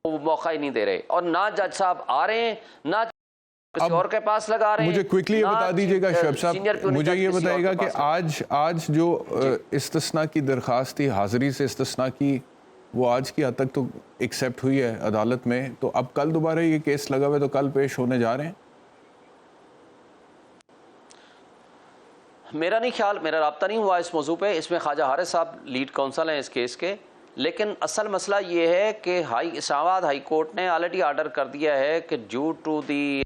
वो मौका ही नहीं दे रहे। और ना जज साहब आ रहे हैं, ना किसी और के पास लगा रहे हैं। मुझे क्विकली ये बता दीजिएगा शोएब साहब, मुझे ये बताइएगा कि आज जो इस्तिस्ना की दरखास्त थी, हाजिरी से इस्तिस्ना की, वो आज की हद तक तो एक्सेप्ट हुई है अदालत में, तो अब कल दोबारा ये केस लगा हुआ है, तो कल पेश होने जा रहे हैं? मेरा नहीं ख्याल, मेरा राब्ता नहीं हुआ इस मौजू पे। इसमें ख्वाजा हारिस साहब लीड काउंसल हैं इस केस के, लेकिन असल मसला ये है कि इस्लामाबाद हाई कोर्ट ने ऑलरेडी आर्डर कर दिया है कि due to the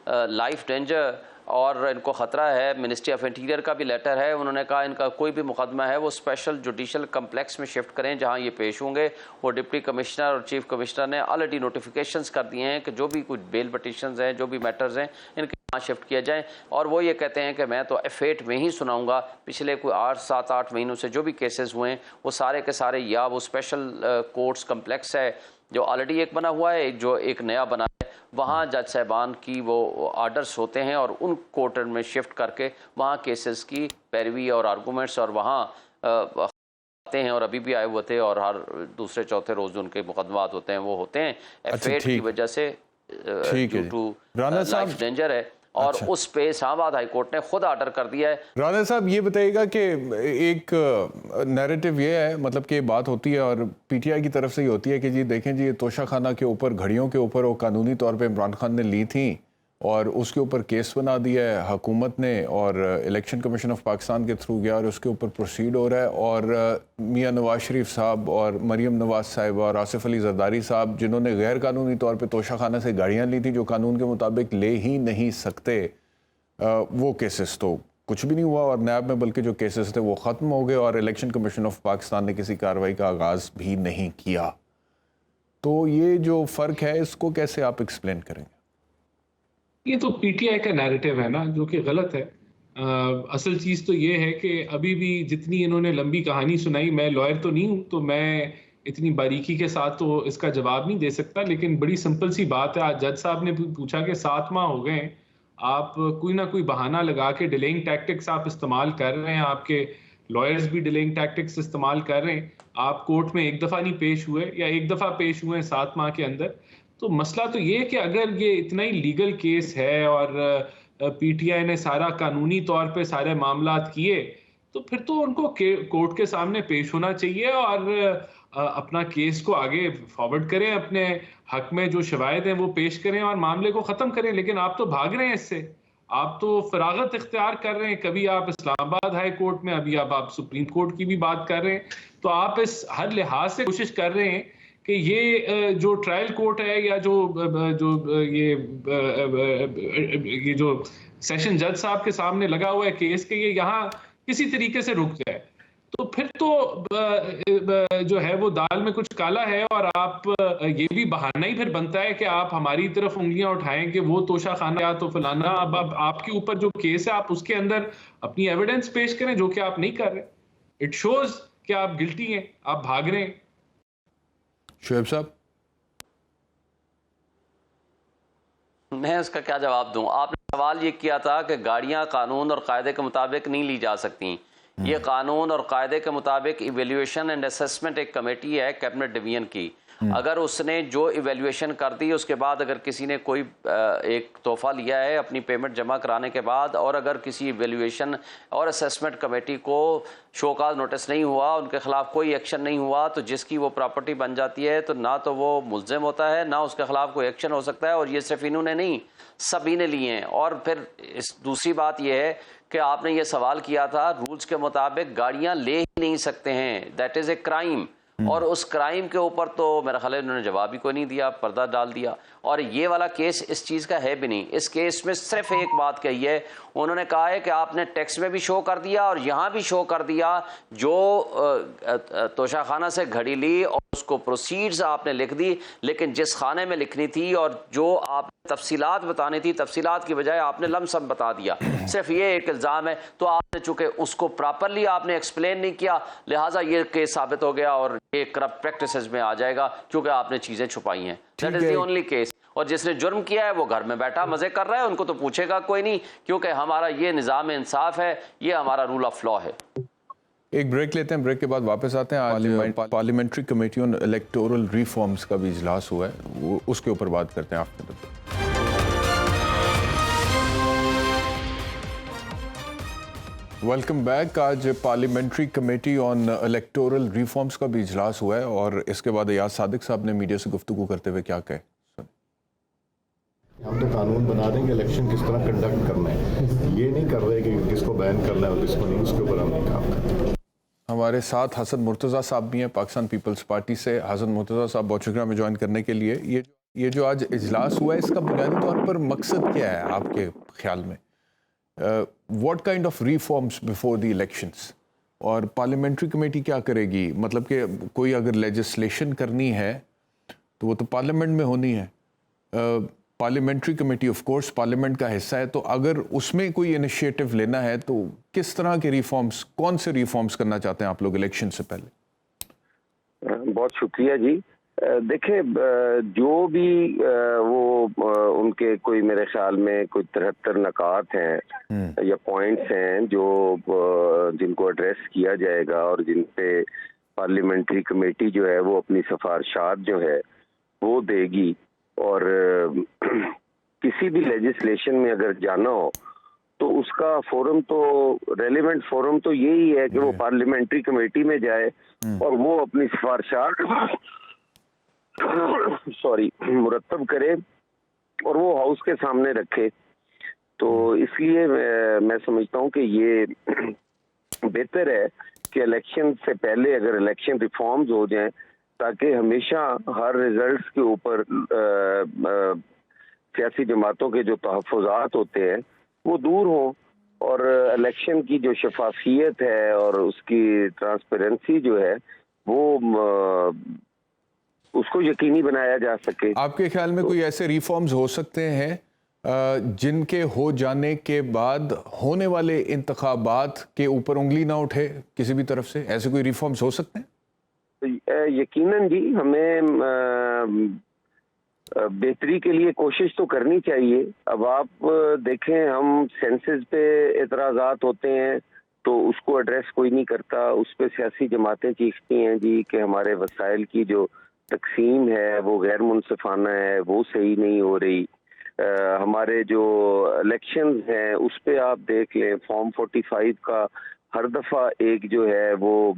life danger और इनको ख़तरा है, मिनिस्ट्री ऑफ इंटीरियर का भी लेटर है, उन्होंने कहा इनका कोई भी मुकदमा है वो स्पेशल जुडिशल कम्प्लेक्स में शिफ्ट करें जहां ये पेश होंगे। वो डिप्टी कमिश्नर और चीफ कमिश्नर ने ऑलरेडी नोटिफिकेशंस कर दिए हैं कि जो भी कुछ बेल पटिशन्स हैं, जो भी मैटर्स हैं, इनके यहाँ शिफ्ट किया जाए। और वो ये कहते हैं कि मैं तो F8 में ही सुनाऊंगा, पिछले कोई 7-8 महीनों से जो भी केसेस हुए हैं वो सारे के सारे, या वो स्पेशल कोर्ट्स कम्प्लेक्स है जो ऑलरेडी एक बना हुआ है, जो एक नया बना है, वहाँ जज साहबान की वो आर्डर्स होते हैं और उन कोर्ट में शिफ्ट करके वहाँ केसेस की पैरवी और आर्गूमेंट्स और वहाँ आते हैं, और अभी भी आए हुए थे, और हर दूसरे चौथे रोज़ उनके मुकदमात होते हैं, वो होते हैं F8 की वजह से ड्यू टू लाइफ डेंजर है। और अच्छा। उस पे इस्लामाबाद हाई कोर्ट ने खुद आर्डर कर दिया है। राना साहब ये बताइएगा कि एक नैरेटिव ये है, मतलब कि बात होती है और पीटीआई की तरफ से ही होती है कि जी देखें जी, तोशाखाना के ऊपर, घड़ियों के ऊपर वो कानूनी तौर पे इमरान खान ने ली थी और उसके ऊपर केस बना दिया है हुकूमत ने, और इलेक्शन कमीशन ऑफ पाकिस्तान के थ्रू गया और उसके ऊपर प्रोसीड हो रहा है। और मियां नवाज शरीफ साहब और मरियम नवाज साहिब और आसिफ अली जरदारी साहब, जिन्होंने गैर कानूनी तौर पे तोशाखाना से गाड़ियाँ ली थी जो कानून के मुताबिक ले ही नहीं सकते, वो केसेस तो कुछ भी नहीं हुआ और नैब में बल्कि जो केसेस थे वो ख़त्म हो गए, और इलेक्शन कमीशन ऑफ पाकिस्तान ने किसी कार्रवाई का आगाज़ भी नहीं किया। तो ये जो फ़र्क है इसको कैसे आप एक्सप्लेन करेंगे? ये तो पीटीआई का नैरेटिव है ना, जो कि गलत है। असल चीज़ तो ये है कि अभी भी जितनी इन्होंने लंबी कहानी सुनाई, मैं लॉयर तो नहीं हूँ तो मैं इतनी बारीकी के साथ तो इसका जवाब नहीं दे सकता, लेकिन बड़ी सिंपल सी बात है। आज जज साहब ने पूछा कि 7 माह हो गए, आप कोई ना कोई बहाना लगा के डिलेइंग टैक्टिक्स आप इस्तेमाल कर रहे हैं, आपके लॉयर्स भी डिलेइंग टैक्टिक्स इस्तेमाल कर रहे हैं, आप कोर्ट में एक दफ़ा नहीं पेश हुए या एक दफ़ा पेश हुए 7 माह के अंदर। तो मसला तो ये है कि अगर ये इतना ही लीगल केस है और पीटीआई ने सारा कानूनी तौर पे सारे मामलात किए, तो फिर तो उनको कोर्ट के सामने पेश होना चाहिए और अपना केस को आगे फॉरवर्ड करें, अपने हक में जो शवायद हैं वो पेश करें और मामले को ख़त्म करें। लेकिन आप तो भाग रहे हैं इससे, आप तो फरागत इख्तियार कर रहे हैं। कभी आप इस्लामाबाद हाई कोर्ट में, अभी अब आप सुप्रीम कोर्ट की भी बात कर रहे हैं। तो आप इस हर लिहाज से कोशिश कर रहे हैं कि ये जो ट्रायल कोर्ट है या ये जो सेशन जज साहब के सामने लगा हुआ है केस के, ये यहाँ किसी तरीके से रुक जाए, तो फिर तो जो है वो दाल में कुछ काला है। और आप ये भी बहाना ही फिर बनता है कि आप हमारी तरफ उंगलियां उठाएं कि वो तोशाखाना या तो फलाना। अब आपके ऊपर जो केस है आप उसके अंदर अपनी एविडेंस पेश करें, जो कि आप नहीं कर रहे। इट शोज कि आप गिल्टी हैं, आप भाग रहे हैं। शुएब साहब, मैं उसका क्या जवाब दूं? आपने सवाल ये किया था कि गाड़ियां कानून और कायदे के मुताबिक नहीं ली जा सकती। ये कानून और कायदे के मुताबिक इवेल्युएशन एंड असेसमेंट एक कमेटी है कैबिनेट डिवीजन की, अगर उसने जो इवेल्युएशन कर दी, उसके बाद अगर किसी ने कोई एक तोहफा लिया है अपनी पेमेंट जमा कराने के बाद, और अगर किसी इवेल्युएशन और असेसमेंट कमेटी को शोकाज नोटिस नहीं हुआ, उनके खिलाफ कोई एक्शन नहीं हुआ, तो जिसकी वो प्रॉपर्टी बन जाती है, तो ना तो वो मुल्ज़िम होता है, ना उसके खिलाफ कोई एक्शन हो सकता है। और ये सिर्फ इन्होंने नहीं, सभी ने लिए हैं। और फिर इस दूसरी बात यह है कि आपने ये सवाल किया था, रूल्स के मुताबिक गाड़ियां ले ही नहीं सकते हैं, दैट इज़ ए क्राइम। और उस क्राइम के ऊपर तो मेरा ख्याल है उन्होंने जवाब ही कोई नहीं दिया, पर्दा डाल दिया। और ये वाला केस इस चीज़ का है भी नहीं। इस केस में सिर्फ एक बात कही है, उन्होंने कहा है कि आपने टैक्स में भी शो कर दिया और यहाँ भी शो कर दिया, जो तोशाखाना से घड़ी ली और उसको प्रोसीड्स आपने लिख दी, लेकिन जिस खाने में लिखनी थी और जो आपने तफसीलात बतानी थी, तफसीलात की बजाय आपने लमसम बता दिया। सिर्फ ये एक इल्ज़ाम है। तो आपने चूंकि उसको प्रॉपरली आपने एक्सप्लेन नहीं किया, लिहाजा ये केस साबित हो गया और ये करप्ट प्रैक्टिसेस में आ जाएगा, क्योंकि आपने चीज़ें छुपाई हैं। That is the only case. और जिसने जुर्म किया है वो घर में बैठा मजे कर रहा है, उनको तो पूछेगा कोई नहीं, क्योंकि हमारा ये निज़ाम इंसाफ है, ये हमारा रूल ऑफ लॉ है। एक ब्रेक लेते हैं, ब्रेक के बाद वापस आते हैं। आज parliamentary committee on electoral reforms का भी इजलास हुआ है, वो उसके ऊपर बात करते हैं आफ्टर। Welcome back. आज parliamentary committee on electoral reforms का भी इजलास हुआ है और इसके बाद अयाज सादिक साहब ने मीडिया से गुफ्तगू करते हुए क्या कहे। हम तो कानून बना रहे हैं कि इलेक्शन किस तरह कंडक्ट करना है, ये नहीं कर रहे कि किसको बैन करना है और किसको नहीं, उसके ऊपर हम नहीं काम कर रहे। हमारे साथ हसन मुर्तज़ा साहब भी हैं पाकिस्तान पीपल्स पार्टी से। हसन मुर्तज़ा साहब बोचगरा में ज्वाइन करने के लिए ये जो आज इजलास हुआ है इसका बुनियादी तौर पर मकसद क्या है आपके ख्याल में? What kind of reforms before the elections, और पार्लियामेंट्री कमेटी क्या करेगी? मतलब कि कोई अगर लेजिस्लेशन करनी है तो वो तो पार्लियामेंट में होनी है। Parliamentary committee of course parliament का हिस्सा है, तो अगर उसमें कोई इनिशिएटिव लेना है तो किस तरह के रिफॉर्म्स, कौन से रिफॉर्म्स करना चाहते हैं आप लोग इलेक्शन से पहले? बहुत शुक्रिया जी। देखिए, जो भी वो उनके कोई मेरे ख्याल में कोई 73 नकात हैं या पॉइंट्स हैं जो जिनको एड्रेस किया जाएगा और जिन पे पार्लियामेंट्री कमेटी जो है वो अपनी सिफारिशात जो है वो देगी। और किसी भी लेजिस्लेशन में अगर जाना हो तो उसका फोरम तो रेलेवेंट फोरम तो यही है कि वो पार्लियामेंट्री कमेटी में जाए और वो अपनी सिफारिशात मुरतब करे और वो हाउस के सामने रखे। तो इसलिए मैं समझता हूँ कि ये बेहतर है कि इलेक्शन से पहले अगर इलेक्शन रिफॉर्म्स हो जाएं ताकि हमेशा हर रिजल्ट्स के ऊपर सियासी जमातों के जो तहफ़्फ़ुज़ात होते हैं वो दूर हों और इलेक्शन की जो शफाफियत है और उसकी ट्रांसपेरेंसी जो है वो उसको यकीनी बनाया जा सके। आपके ख्याल में कोई ऐसे रिफॉर्म्स हो सकते हैं जिनके हो जाने के बाद होने वाले इंतखाबात के ऊपर उंगली ना उठे किसी भी तरफ से? ऐसे कोई रिफॉर्म्स हो सकते हैं? यकीनन जी, हमें बेहतरी के लिए कोशिश तो करनी चाहिए। अब आप देखें, हम सेंसस पे एतराज़ात होते हैं तो उसको एड्रेस कोई नहीं करता, उस पर सियासी जमातें चीखती हैं जी कि हमारे वसाइल की जो तकसीम है वो गैर मुनसिफाना है, वो सही नहीं हो रही। हमारे जो इलेक्शंस हैं उस पे आप देख लें, फॉर्म 45 का हर दफ़ा एक जो है वो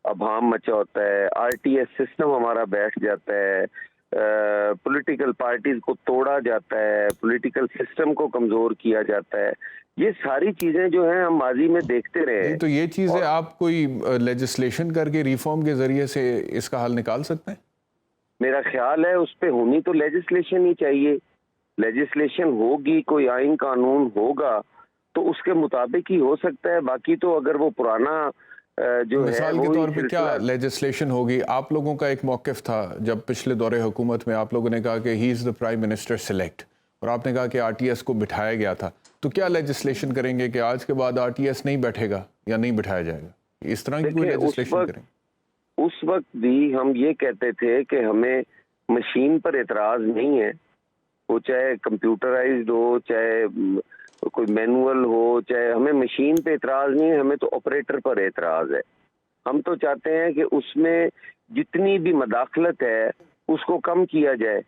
अभाम मचा होता है, RTS सिस्टम हमारा बैठ जाता है, पॉलिटिकल पार्टीज को तोड़ा जाता है, पॉलिटिकल सिस्टम को कमज़ोर किया जाता है। ये सारी चीज़ें जो हैं हम माजी में देखते रहे। तो ये चीज़ें आप कोई लेजिस्लेशन करके रिफॉर्म के ज़रिए से इसका हल निकाल सकते हैं? मेरा ख्याल है उस पे होनी तो लेजिस्लेशन ही चाहिए। लेजिस्लेशन होगी, कोई आइन कानून होगा तो उसके मुताबिक ही हो सकता है। बाकी तो अगर वो पुराना जो मिसाल के तौर पे क्या लेजिस्लेशन होगी? आप लोगों का एक मौक़िफ़ था जब पिछले दौरे हुकूमत में आप लोगों ने कहा कि he is the prime minister select, और आपने कहा कि RTS को बिठाया गया था। तो क्या लेजिस्लेशन करेंगे कि आज के बाद RTS नहीं बैठेगा या नहीं बिठाया जाएगा? इस तरह की कोई लेजिस्लेशन करेंगे? उस वक्त भी हम ये कहते थे कि हमें मशीन पर एतराज़ नहीं है, वो चाहे कंप्यूटराइज्ड हो, चाहे कोई मैनुअल हो, चाहे, हमें मशीन पे एतराज़ नहीं है, हमें तो ऑपरेटर पर एतराज़ है। हम तो चाहते हैं कि उसमें जितनी भी मदाखलत है उसको कम किया जाए।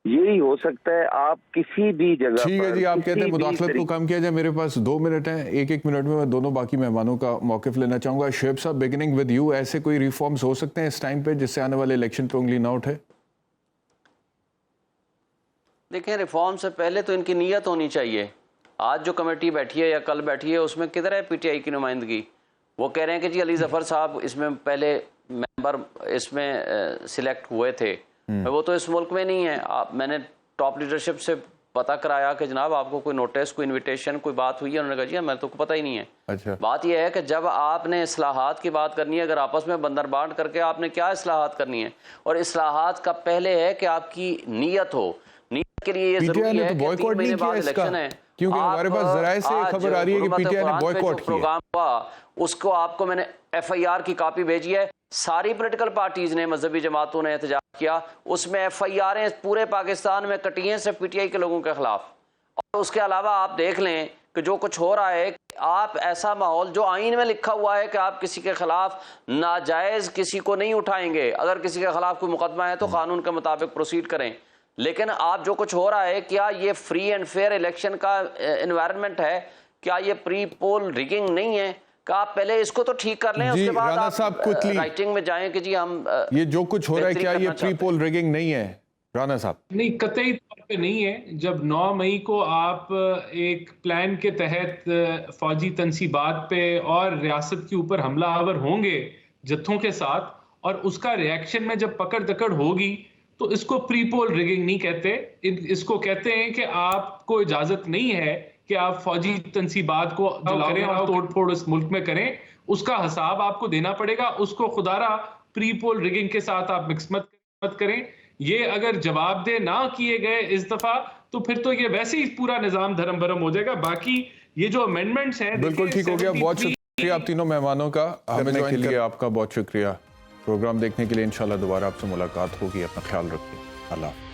यही हो सकता है आप किसी भी जगह। ठीक है जी, आप कहते हैं मुदाखलत को कम किया जाए। मेरे पास 2 मिनट हैं, एक मिनट में मैं दोनों बाकी मेहमानों का मौक़िफ़ लेना चाहूँगा। शुएब साहब, बिगिनिंग विद यू, ऐसे कोई रिफॉर्म्स हो सकते हैं इस टाइम पे जिससे आने वाले इलेक्शन पर उंगली ना उठे? देखिए, रिफॉर्म से पहले तो इनकी नीयत होनी चाहिए। आज जो कमेटी बैठी है या कल बैठी है उसमें किधर है PTI की नुमाइंदगी? वो कह रहे हैं कि जी अली ज़फ़र साहब इसमें पहले मेंबर इसमें सिलेक्ट हुए थे, वो तो इस मुल्क में नहीं है। मैंने टॉप लीडरशिप से पता कराया कि जनाब आपको कोई नोटिस, कोई इनविटेशन, कोई बात हुई है? उन्होंने कहा जी मैं तो पता ही नहीं है। अच्छा। बात यह है कि जब आपने इस्लाहात की बात करनी है, अगर आपस में बंदरबांट करके आपने क्या इस्लाहात करनी है, और इस्लाहात का पहले है कि आपकी नीयत हो। नीयत के लिए ये जरूरी है कि 3 महीने बाद इलेक्शन है, क्योंकि हमारे पास ज़राए से खबर आ रही है कि PTI ने बॉयकॉट किया। प्रोग्राम हुआ उसको आपको मैंने FIR की कॉपी भेजी है। सारी पॉलिटिकल पार्टीज ने, मजहबी जमातों ने एहतजाज किया, उसमें FIR पूरे पाकिस्तान में कटी हैं सिर्फ PTI के लोगों के खिलाफ। और उसके अलावा आप देख लें कि जो कुछ हो रहा है, आप ऐसा माहौल, जो आइन में लिखा हुआ है कि आप किसी के खिलाफ नाजायज किसी को नहीं उठाएंगे, अगर किसी के खिलाफ कोई मुकदमा है तो कानून के मुताबिक प्रोसीड करें। लेकिन आप जो कुछ हो रहा है, क्या ये फ्री एंड फेयर इलेक्शन का एनवायरनमेंट है? क्या ये प्री पोल रिगिंग नहीं है? कि आप पहले इसको तो ठीक कर लें, जी, उसके बाद राणा आप साहब, quickly। राइटिंग में जाएं कि जी हम ये जो कुछ हो रहा है बेहतरी क्या ये करना प्री चाहते पोल रिगिंग नहीं है राणा साहब? नहीं, कतई तौर पे नहीं है। जब 9 मई को आप एक प्लान के तहत फौजी तनसीबात पे और रियासत के ऊपर हमलावर होंगे जत्थों के साथ, और उसका रिएक्शन में जब पकड़ दकड़ होगी, तो इसको प्री पोल रिगिंग नहीं कहते। इसको कहते हैं कि आपको इजाजत नहीं है कि आप फौजी तनसीबात को करें और तोड़ फोड़ उस मुल्क में करें। उसका हिसाब आपको देना पड़ेगा। उसको खुदारा प्री पोल रिगिंग के साथ आप मिक्स मत करें। ये अगर जवाबदेह ना किए गए इस दफा, तो फिर तो ये वैसे ही पूरा निजाम धर्म भरम हो जाएगा। बाकी ये जो अमेंडमेंट्स हैं, बिल्कुल ठीक हो गया। बहुत शुक्रिया आप तीनों मेहमानों का हमें ज्वाइन के लिए। आपका बहुत शुक्रिया। प्रोग्राम देखने के लिए इंशाल्लाह दोबारा आपसे मुलाकात होगी। अपना ख्याल रखिए। अल्लाह।